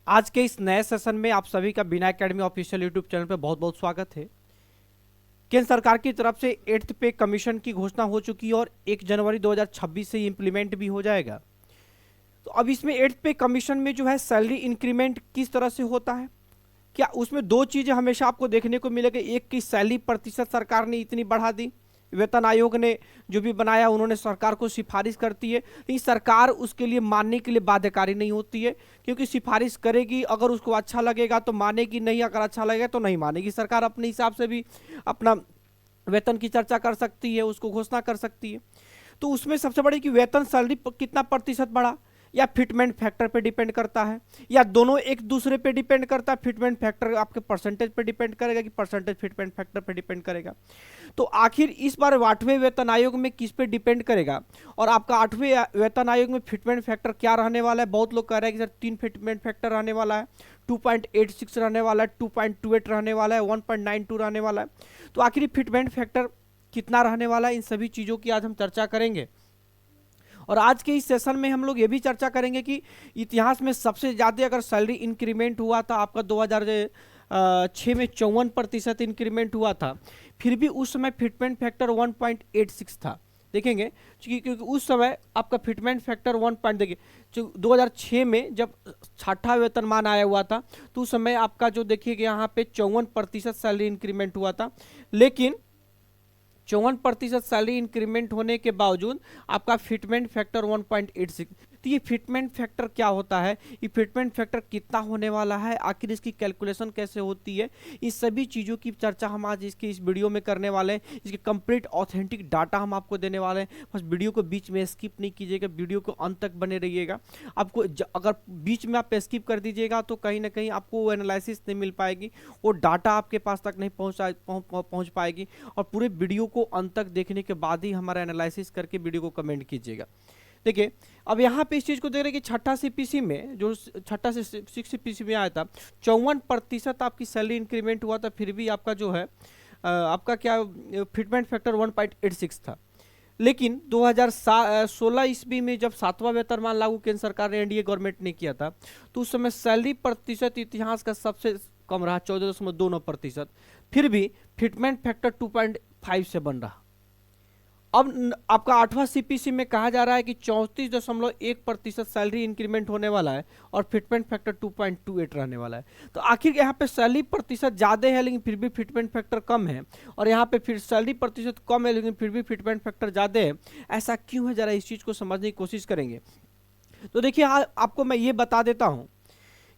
आज के इस नए सेशन में आप सभी का बिना एकेडमी ऑफिशियल यूट्यूब चैनल पर बहुत बहुत स्वागत है। केंद्र सरकार की तरफ से 8th पे कमीशन की घोषणा हो चुकी है और 1 जनवरी 2026 से इम्प्लीमेंट भी हो जाएगा। तो अब इसमें 8th पे कमीशन में जो है सैलरी इंक्रीमेंट किस तरह से होता है, क्या उसमें दो चीजें हमेशा आपको देखने को मिलेगी। एक की सैलरी प्रतिशत सरकार ने इतनी बढ़ा दी, वेतन आयोग ने जो भी बनाया उन्होंने सरकार को सिफारिश करती है, लेकिन सरकार उसके लिए मानने के लिए बाध्यकारी नहीं होती है, क्योंकि सिफारिश करेगी, अगर उसको अच्छा लगेगा तो मानेगी, नहीं अगर अच्छा लगेगा तो नहीं मानेगी। सरकार अपने हिसाब से भी अपना वेतन की चर्चा कर सकती है, उसको घोषणा कर सकती है। तो उसमें सबसे बड़ी कि वेतन सैलरी कितना प्रतिशत बढ़ा, या फिटमेंट फैक्टर पे डिपेंड करता है, या दोनों एक दूसरे पे डिपेंड करता है। फिटमेंट फैक्टर आपके परसेंटेज पे डिपेंड करेगा कि परसेंटेज फिटमेंट फैक्टर पे डिपेंड करेगा। तो आखिर इस बार 8वें वेतन आयोग में किस पे डिपेंड करेगा, और आपका 8वें वेतन आयोग में फिटमेंट फैक्टर क्या रहने वाला है। बहुत लोग कह रहे हैं कि सर 3 फिटमेंट फैक्टर रहने वाला है, 2.86 रहने वाला है, 2.28 रहने वाला है, 1.92 रहने वाला है। तो आखिर फिटमेंट फैक्टर कितना रहने वाला है, इन सभी चीज़ों की आज हम चर्चा करेंगे। और आज के इस सेशन में हम लोग ये भी चर्चा करेंगे कि इतिहास में सबसे ज़्यादा अगर सैलरी इंक्रीमेंट हुआ था आपका 2006 में 54% इंक्रीमेंट हुआ था, फिर भी उस समय फिटमेंट फैक्टर 1.86 था। देखेंगे क्योंकि उस समय आपका फिटमेंट फैक्टर 1 पॉइंट, देखिए 2006 में जब छठा वेतनमान आया हुआ था तो उस समय आपका जो देखिएगा यहाँ पे 54% सैलरी इंक्रीमेंट हुआ था। लेकिन 54% सैलरी इंक्रीमेंट होने के बावजूद आपका फिटमेंट फैक्टर 1.86। तो ये फिटमेंट फैक्टर क्या होता है, ये फिटमेंट फैक्टर कितना होने वाला है, आखिर इसकी कैलकुलेशन कैसे होती है, इस सभी चीज़ों की चर्चा हम आज इसके इस वीडियो में करने वाले हैं। इसके कंप्लीट ऑथेंटिक डाटा हम आपको देने वाले हैं। बस वीडियो को बीच में स्किप नहीं कीजिएगा, वीडियो को अंत तक बने रहिएगा। आपको अगर बीच में आप स्किप कर दीजिएगा तो कहीं ना कहीं आपको वो एनालिसिस नहीं मिल पाएगी, वो डाटा आपके पास तक नहीं पहुँच पाएगी। और पूरे वीडियो को अंत तक देखने के बाद ही हमारा एनालिसिस करके वीडियो को कमेंट कीजिएगा। देखिए अब यहाँ पे इस चीज़ को देख रहे हैं कि छठा सीपीसी में, जो छठा से 6 सीपीसी में आया था, 54% आपकी सैलरी इंक्रीमेंट हुआ था, फिर भी आपका जो है आपका क्या फिटमेंट फैक्टर 1.86 था। लेकिन 2016 ईस्वी में जब 7वां वेतनमान लागू केंद्र सरकार ने एनडीए गवर्नमेंट ने किया था, तो उस समय सैलरी प्रतिशत इतिहास का सबसे कम रहा, 14.29%। फिर भी फिटमेंट फैक्टर 2.5 से बन रहा। अब आपका 8वां सीपीसी में कहा जा रहा है कि 34.1% सैलरी इंक्रीमेंट होने वाला है और फिटमेंट फैक्टर 2.28 रहने वाला है। तो आखिर यहाँ पे सैलरी प्रतिशत ज़्यादा है लेकिन फिर भी फिटमेंट फैक्टर कम है, और यहाँ पे फिर सैलरी प्रतिशत कम है लेकिन फिर भी फिटमेंट फैक्टर ज़्यादा है। ऐसा क्यों है, ज़रा इस चीज़ को समझने की कोशिश करेंगे। तो देखिए आपको मैं ये बता देता हूँ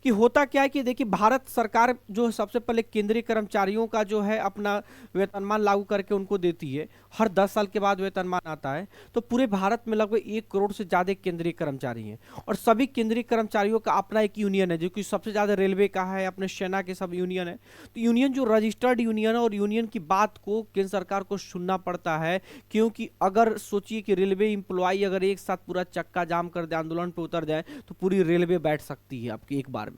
कि होता क्या है कि देखिए भारत सरकार जो सबसे पहले केंद्रीय कर्मचारियों का जो है अपना वेतनमान लागू करके उनको देती है। हर 10 साल के बाद वेतनमान आता है। तो पूरे भारत में लगभग 1 करोड़ से ज़्यादा केंद्रीय कर्मचारी हैं, और सभी केंद्रीय कर्मचारियों का अपना एक यूनियन है, जो कि सबसे ज़्यादा रेलवे का है, अपने सेना के सब यूनियन है। तो यूनियन जो रजिस्टर्ड यूनियन है, और यूनियन की बात को केंद्र सरकार को सुनना पड़ता है, क्योंकि अगर सोचिए कि रेलवे एम्प्लॉई अगर एक साथ पूरा चक्का जाम कर दे, आंदोलन पर उतर जाए, तो पूरी रेलवे बैठ सकती है आपकी एक बार में।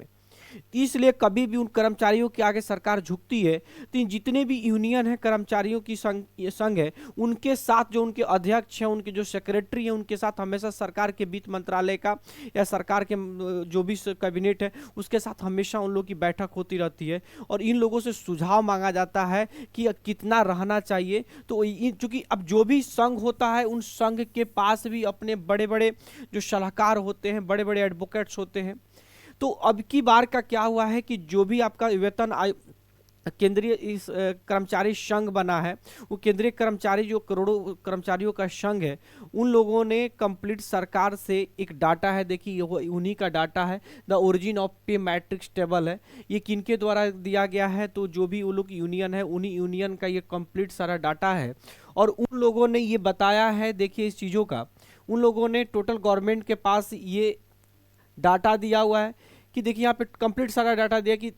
इसलिए कभी भी उन कर्मचारियों के आगे सरकार झुकती है तो जितने भी यूनियन है, कर्मचारियों की संघ है, उनके साथ जो उनके अध्यक्ष हैं, उनके जो सेक्रेटरी हैं, उनके साथ हमेशा सरकार के वित्त मंत्रालय का या सरकार के जो भी कैबिनेट है उसके साथ हमेशा उन लोगों की बैठक होती रहती है, और इन लोगों से सुझाव मांगा जाता है कि कितना रहना चाहिए। तो चूंकि अब जो भी संघ होता है, उन संघ के पास भी अपने बड़े बड़े जो सलाहकार होते हैं, बड़े बड़े एडवोकेट्स होते हैं। तो अब की बार का क्या हुआ है कि जो भी आपका वेतन केंद्रीय इस कर्मचारी संघ बना है, वो केंद्रीय कर्मचारी जो करोड़ों कर्मचारियों का संघ है, उन लोगों ने कंप्लीट सरकार से एक डाटा है, देखिए उन्हीं का डाटा है, द ओरिजिन ऑफ पे मैट्रिक्स टेबल है। ये किनके द्वारा दिया गया है, तो जो भी वो लोग यूनियन है, उन्हीं यूनियन का ये कंप्लीट सारा डाटा है। और उन लोगों ने ये बताया है, देखिए इस चीज़ों का, उन लोगों ने टोटल गवर्नमेंट के पास ये डाटा दिया हुआ है कि देखिए यहाँ पे कंप्लीट सारा डाटा दिया कि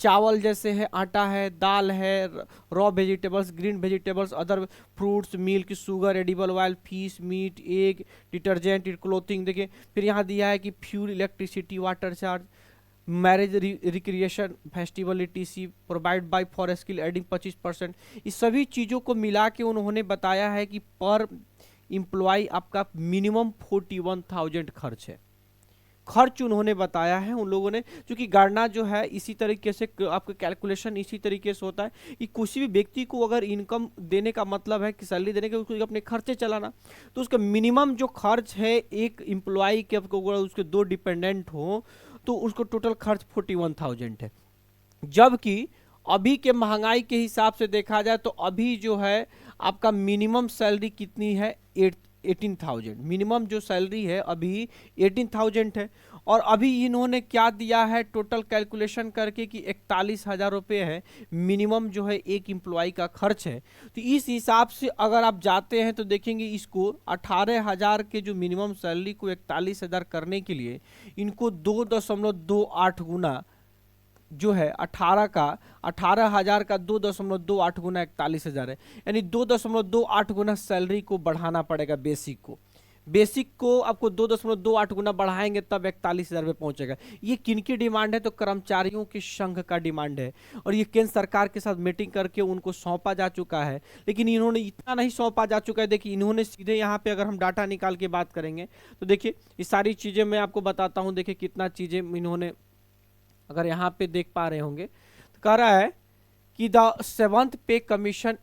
चावल जैसे है, आटा है, दाल है, raw vegetables, green vegetables, other fruits, milk, sugar, edible oil, fish, meat, egg, detergent, clothing. देखिए फिर यहाँ दिया है कि fuel, electricity, water charge, marriage, recreation, festival, ETC provide by for skill adding 25%। इस सभी चीज़ों को मिला के उन्होंने बताया है कि पर एम्प्लॉय आपका मिनिमम 41,000 खर्च है। खर्च उन्होंने बताया है उन लोगों ने, क्योंकि गणना जो है इसी तरीके से आपका कैलकुलेशन इसी तरीके से होता है कि किसी भी व्यक्ति को अगर इनकम देने का मतलब है कि सैलरी देने के, उसको अपने खर्चे चलाना, तो उसका मिनिमम जो खर्च है एक एम्प्लॉय के, आपको उसके 2 डिपेंडेंट हो तो उसको टोटल खर्च 41,000 है। जबकि अभी के महंगाई के हिसाब से देखा जाए तो अभी जो है आपका मिनिमम सैलरी कितनी है, 18,000 मिनिमम जो सैलरी है अभी 18,000 है। और अभी इन्होंने क्या दिया है टोटल कैलकुलेशन करके कि 41,000 रुपये है मिनिमम जो है एक एम्प्लॉय का खर्च है। तो इस हिसाब से अगर आप जाते हैं तो देखेंगे इसको 18,000 के जो मिनिमम सैलरी को 41,000 करने के लिए इनको 2.28 गुना जो है 18,000 का 2.28 गुना 41,000 है, यानी 2.28 गुना सैलरी को बढ़ाना पड़ेगा। बेसिक को आपको 2.28 गुना बढ़ाएंगे तब 41,000 पे पहुंचेगा। ये किनकी डिमांड है, तो कर्मचारियों के संघ का डिमांड है और ये केंद्र सरकार के साथ मीटिंग करके उनको सौंपा जा चुका है। लेकिन इन्होंने इतना नहीं सौंपा जा चुका है, देखिए इन्होंने सीधे यहाँ पे अगर हम डाटा निकाल के बात करेंगे तो देखिए ये सारी चीजें मैं आपको बताता हूँ। देखिए कितना चीजें इन्होंने, अगर यहाँ पे देख पा रहे होंगे तो कह रहा है कि द 7th पे commission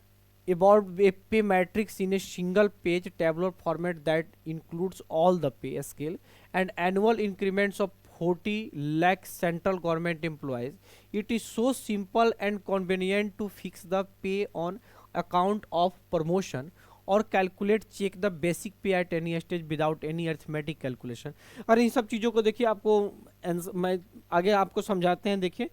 about a pay matrix in a single page tabular format that includes all the pay scale and annual increments of 40 lakh central government employees. It is so simple and convenient to fix the pay on account of promotion और calculate check the basic पे at any stage without any arithmetic calculation. और इन सब चीज़ों को देखिए आपको मैं आगे आपको समझाते हैं। देखिए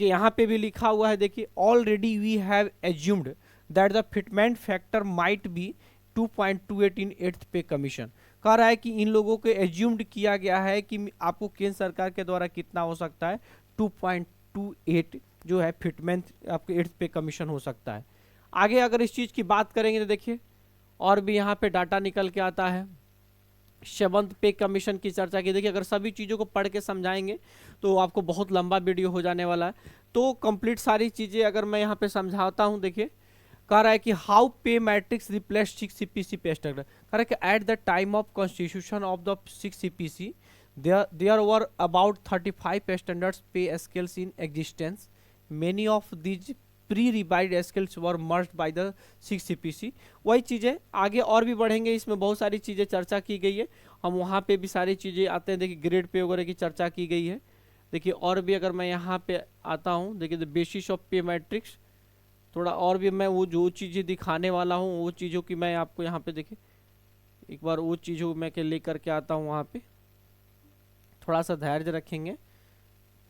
यहाँ पे भी लिखा हुआ है, देखिए already we have assumed that the fitment factor might be 2.28 in 8th pay commission. कह रहा है कि इन लोगों को एज्यूम्ड किया गया है कि आपको केंद्र सरकार के द्वारा कितना हो सकता है, 2.28 जो है फिटमेंट आपके 8th पे कमीशन हो सकता है। आगे अगर इस चीज़ की बात करेंगे तो देखिए और भी यहाँ पे डाटा निकल के आता है 7th पे कमीशन की चर्चा की। देखिए अगर सभी चीज़ों को पढ़ के समझाएंगे तो आपको बहुत लंबा वीडियो हो जाने वाला है, तो कंप्लीट सारी चीज़ें अगर मैं यहाँ पे समझाता हूँ। देखिए कह रहा है कि how pay matrix replace 6 CPC pay structure. कह रहा है कि at the time of constitution of the 6 CPC there were about 35 standards pay scales in existence. Many of these pre revised scales were merged by the 6 CPC। वही चीज़ें आगे और भी बढ़ेंगे, इसमें बहुत सारी चीज़ें चर्चा की गई है, हम वहाँ पे भी सारी चीज़ें आते हैं। देखिए ग्रेड पे वगैरह की चर्चा की गई है। देखिए और भी अगर मैं यहाँ पे आता हूँ, देखिए द बेसिस ऑफ पे मैट्रिक्स, थोड़ा और भी मैं वो जो चीज़ें दिखाने वाला हूँ वो चीज़ों की मैं आपको यहाँ पे देखिए एक बार वो चीज़ों मैं के लेकर के आता हूँ। वहाँ पे थोड़ा सा धैर्य रखेंगे,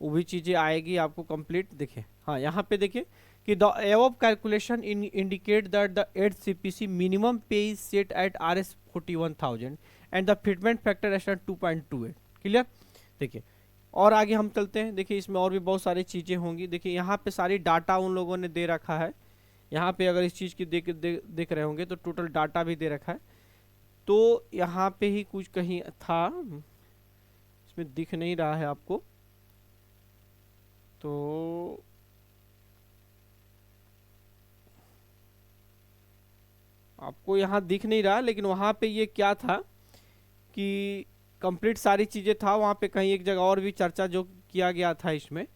वो भी चीज़ें आएगी आपको कंप्लीट। देखिए हाँ यहाँ पे देखिए कि the above calculation indicate that the 8th CPC minimum pay is set at Rs 41,000 and the fitment factor is at 2.28। Clear. देखिए और आगे हम चलते हैं। देखिए इसमें और भी बहुत सारी चीज़ें होंगी। देखिए यहाँ पे सारी डाटा उन लोगों ने दे रखा है। यहाँ पे अगर इस चीज़ की देख रहे होंगे तो टोटल डाटा भी दे रखा है। तो यहाँ पे ही कुछ कहीं था, इसमें दिख नहीं रहा है आपको, तो आपको यहाँ दिख नहीं रहा, लेकिन वहाँ पे ये क्या था कि कंप्लीट सारी चीज़ें था। वहाँ पे कहीं एक जगह और भी चर्चा जो किया गया था इसमें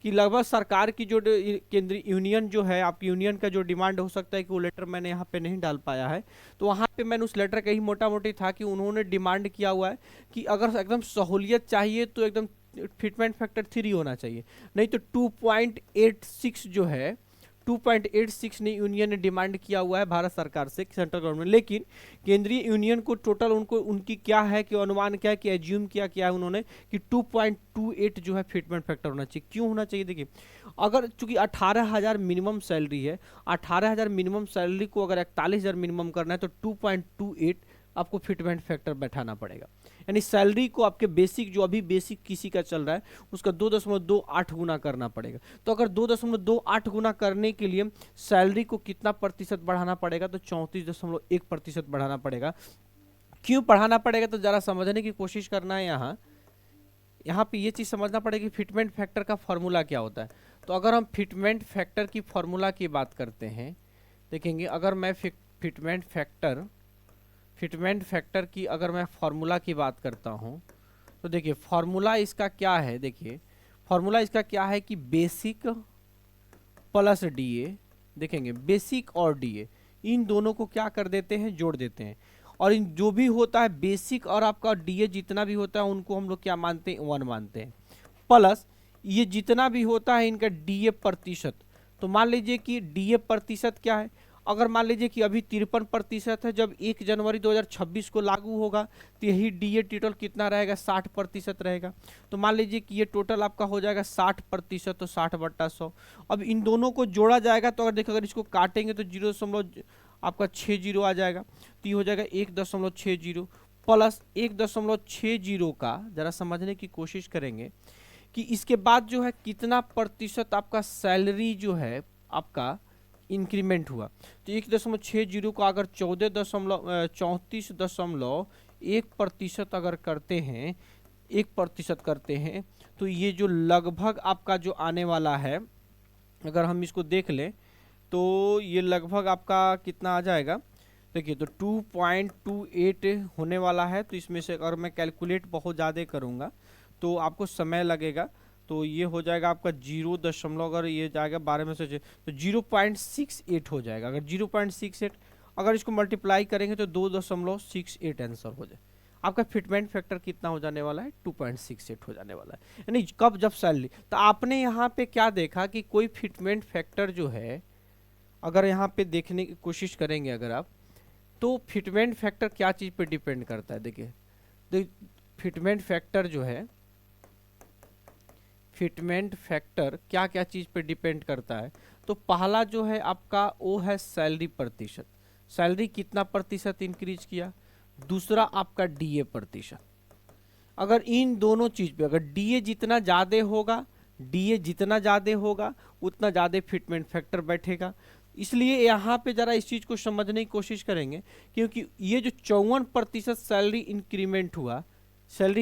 कि लगभग सरकार की जो केंद्रीय यूनियन जो है, आपकी यूनियन का जो डिमांड हो सकता है कि वो लेटर मैंने यहाँ पे नहीं डाल पाया है, तो वहाँ पे मैंने उस लेटर का ही मोटा मोटी था कि उन्होंने डिमांड किया हुआ है कि अगर एकदम सहूलियत चाहिए तो एकदम फिटमेंट फैक्टर 3 होना चाहिए, नहीं तो 2.86 जो है 2.86 ने यूनियन ने डिमांड किया हुआ है भारत सरकार से, सेंट्रल गवर्नमेंट। लेकिन केंद्रीय यूनियन को टोटल उनको उनकी क्या है कि अनुमान क्या है कि एज्यूम किया है उन्होंने कि 2.28 जो है फिटमेंट फैक्टर होना चाहिए। क्यों होना चाहिए, देखिए अगर चूंकि 18,000 मिनिमम सैलरी है, 18,000 मिनिमम सैलरी को अगर 41,000 मिनिमम करना है तो 2.28 आपको फिटमेंट फैक्टर बैठाना पड़ेगा, यानी सैलरी को आपके बेसिक जो अभी बेसिक किसी का चल रहा है उसका 2.28 गुना करना पड़ेगा। तो अगर 2.28 गुना करने के लिए सैलरी को कितना प्रतिशत बढ़ाना पड़ेगा, तो 34.1% बढ़ाना पड़ेगा। क्यों बढ़ाना पड़ेगा, तो जरा समझने की कोशिश करना है। यहाँ पे ये चीज़ समझना पड़ेगा कि फिटमेंट फैक्टर का फॉर्मूला क्या होता है। तो अगर हम फिटमेंट फैक्टर की फॉर्मूला की बात करते हैं, देखेंगे अगर मैं फिटमेंट फैक्टर की अगर मैं फार्मूला की बात करता हूं तो देखिए फॉर्मूला इसका क्या है, देखिए फॉर्मूला इसका क्या है कि बेसिक प्लस डीए, देखेंगे बेसिक और डीए इन दोनों को क्या कर देते हैं, जोड़ देते हैं। और इन जो भी होता है बेसिक और आपका डीए जितना भी होता है उनको हम लोग क्या मानते हैं, 1 मानते हैं। प्लस ये जितना भी होता है इनका डीए प्रतिशत। तो मान लीजिए कि डीए प्रतिशत क्या है, अगर मान लीजिए कि अभी 53% है, जब 1 जनवरी 2026 को लागू होगा तो यही डीए टोटल कितना रहेगा, 60% रहेगा। तो मान लीजिए कि ये टोटल आपका हो जाएगा 60%, तो 60/100। अब इन दोनों को जोड़ा जाएगा तो अगर देखो, अगर इसको काटेंगे तो 0 आपका 60 आ जाएगा, तो ये हो जाएगा 1.60 प्लस 1.60 का, जरा समझने की कोशिश करेंगे कि इसके बाद जो है कितना प्रतिशत आपका सैलरी जो है आपका इंक्रीमेंट हुआ। तो 1.60 का अगर 34.1% अगर करते हैं, 1% करते हैं, तो ये जो लगभग आपका जो आने वाला है, अगर हम इसको देख लें तो ये लगभग आपका कितना आ जाएगा, देखिए तो 2.28 होने वाला है। तो इसमें से अगर मैं कैलकुलेट बहुत ज़्यादा करूँगा तो आपको समय लगेगा, तो ये हो जाएगा आपका 0 अगर ये जाएगा 12 में से तो 0.68 हो जाएगा। अगर 0.68 अगर इसको मल्टीप्लाई करेंगे तो 2.68 आंसर हो जाए। आपका फिटमेंट फैक्टर कितना हो जाने वाला है, 2.68 हो जाने वाला है। यानी कब, जब सैलरी। तो आपने यहाँ पे क्या देखा कि कोई फिटमेंट फैक्टर जो है, अगर यहाँ पे देखने की कोशिश करेंगे अगर आप, तो फिटमेंट फैक्टर क्या चीज़ पे डिपेंड करता है। देखिए फिटमेंट फैक्टर जो है, फिटमेंट फैक्टर क्या क्या चीज़ पे डिपेंड करता है। तो पहला जो है आपका वो है सैलरी प्रतिशत, सैलरी कितना प्रतिशत इंक्रीज किया। दूसरा आपका डीए प्रतिशत। अगर इन दोनों चीज़ पे अगर डीए जितना ज़्यादा होगा, डीए जितना ज़्यादा होगा उतना ज़्यादा फिटमेंट फैक्टर बैठेगा। इसलिए यहाँ पे ज़रा इस चीज़ को समझने की कोशिश करेंगे, क्योंकि ये जो 54% सैलरी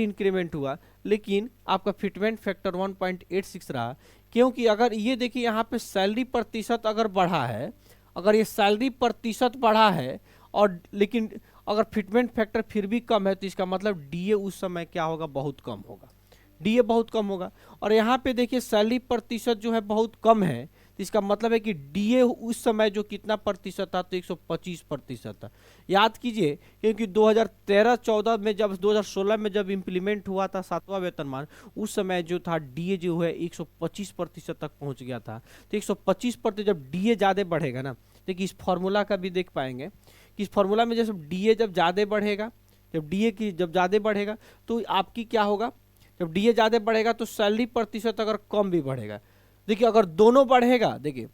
इंक्रीमेंट हुआ, लेकिन आपका फिटमेंट फैक्टर 1.86 रहा। क्योंकि अगर ये देखिए यहाँ पे सैलरी प्रतिशत अगर बढ़ा है, अगर ये सैलरी प्रतिशत बढ़ा है और लेकिन अगर फिटमेंट फैक्टर फिर भी कम है, तो इसका मतलब डीए उस समय क्या होगा, बहुत कम होगा, डीए बहुत कम होगा। और यहाँ पे देखिए सैलरी प्रतिशत जो है बहुत कम है, तो इसका मतलब है कि डीए उस समय जो कितना प्रतिशत था, तो 125% था। याद कीजिए, क्योंकि 2013-14 में जब 2016 में जब इम्प्लीमेंट हुआ था 7वां वेतनमान, उस समय जो था डीए जो है 125% तक पहुँच गया था। तो 125% जब डीए ज़्यादा बढ़ेगा ना, देखिए इस फॉर्मूला का भी देख पाएंगे कि इस फॉर्मूला में जैसे डीए जब ज़्यादा बढ़ेगा, जब डीए की जब ज़्यादा बढ़ेगा तो आपकी क्या होगा, जब डीए ज़्यादा बढ़ेगा तो सैलरी प्रतिशत अगर कम भी बढ़ेगा। देखिए अगर दोनों बढ़ेगा, देखिए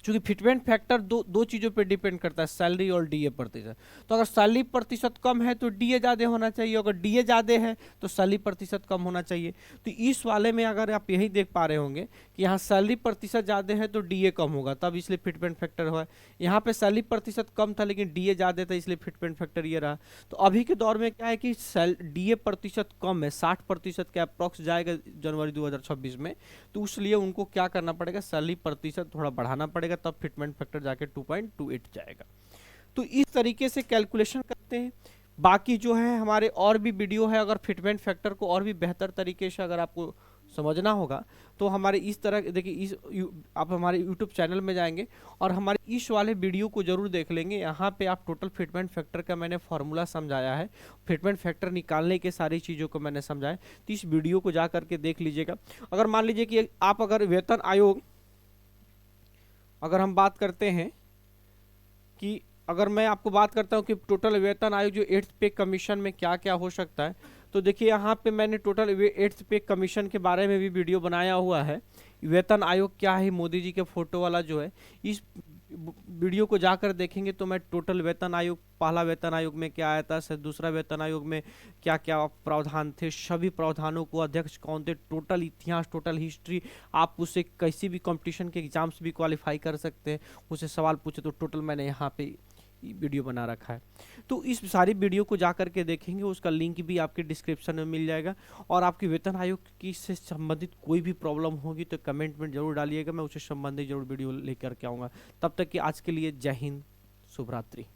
चूंकि फिटमेंट फैक्टर दो चीज़ों पे डिपेंड करता है, सैलरी और डीए प्रतिशत। तो अगर सैलरी प्रतिशत कम है तो डीए ज़्यादा होना चाहिए, अगर डीए ज़्यादा है तो सैलरी प्रतिशत कम होना चाहिए। तो इस वाले में अगर आप यही देख पा रहे होंगे कि यहाँ सैलरी प्रतिशत ज़्यादा है तो डीए कम होगा, तब इसलिए फिटमेंट फैक्टर हुआ। यहाँ पे सैलरी प्रतिशत कम था लेकिन डीए ज़्यादा था, इसलिए फिटमेंट फैक्टर ये रहा। तो अभी के दौर में क्या है कि डीए प्रतिशत कम है, 60% के अप्रॉक्स जाएगा जनवरी 2026 में। तो इसलिए उनको क्या करना पड़ेगा, सैलरी प्रतिशत थोड़ा बढ़ाना पड़ेगा, तब फिटमेंट फैक्टर जाके 2.28 जाएगा। तो इस तरीके से कैलकुलेशन करते हैं। बाकी जो है हमारे और भी वीडियो है, अगर फिटमेंट फैक्टर को और भी बेहतर तरीके से अगर आपको समझना होगा तो हमारे इस तरह देखिए आप हमारे यूट्यूब चैनल में जाएंगे और हमारे इस वाले वीडियो को जरूर देख लेंगे। यहाँ पे आप टोटल फिटमेंट फैक्टर का मैंने फॉर्मूला समझाया है, फिटमेंट फैक्टर निकालने के सारी चीज़ों को मैंने समझाया, तो इस वीडियो को जा करके देख लीजिएगा। अगर मान लीजिए कि आप अगर वेतन आयोग, अगर हम बात करते हैं कि अगर मैं आपको बात करता हूं कि टोटल वेतन आयोग जो 8th पे कमीशन में क्या क्या हो सकता है, तो देखिए यहाँ पे मैंने टोटल 8th पे कमीशन के बारे में भी वीडियो बनाया हुआ है। वेतन आयोग क्या है, मोदी जी के फोटो वाला जो है, इस वीडियो को जाकर देखेंगे तो मैं टोटल वेतन आयोग, पहला वेतन आयोग में क्या आया था, दूसरा वेतन आयोग में क्या क्या प्रावधान थे, सभी प्रावधानों को अध्यक्ष कौन थे, टोटल इतिहास, टोटल हिस्ट्री, आप उससे किसी भी कंपटीशन के एग्जाम्स भी क्वालिफाई कर सकते हैं, उससे सवाल पूछे तो टोटल मैंने यहाँ पे वीडियो बना रखा है। तो इस सारी वीडियो को जा करके देखेंगे, उसका लिंक भी आपके डिस्क्रिप्शन में मिल जाएगा। और आपकी वेतन आयोग की से संबंधित कोई भी प्रॉब्लम होगी तो कमेंट में जरूर डालिएगा, मैं उससे संबंधित जरूर वीडियो लेकर के आऊँगा। तब तक कि आज के लिए जय हिंद, शुभ रात्रि।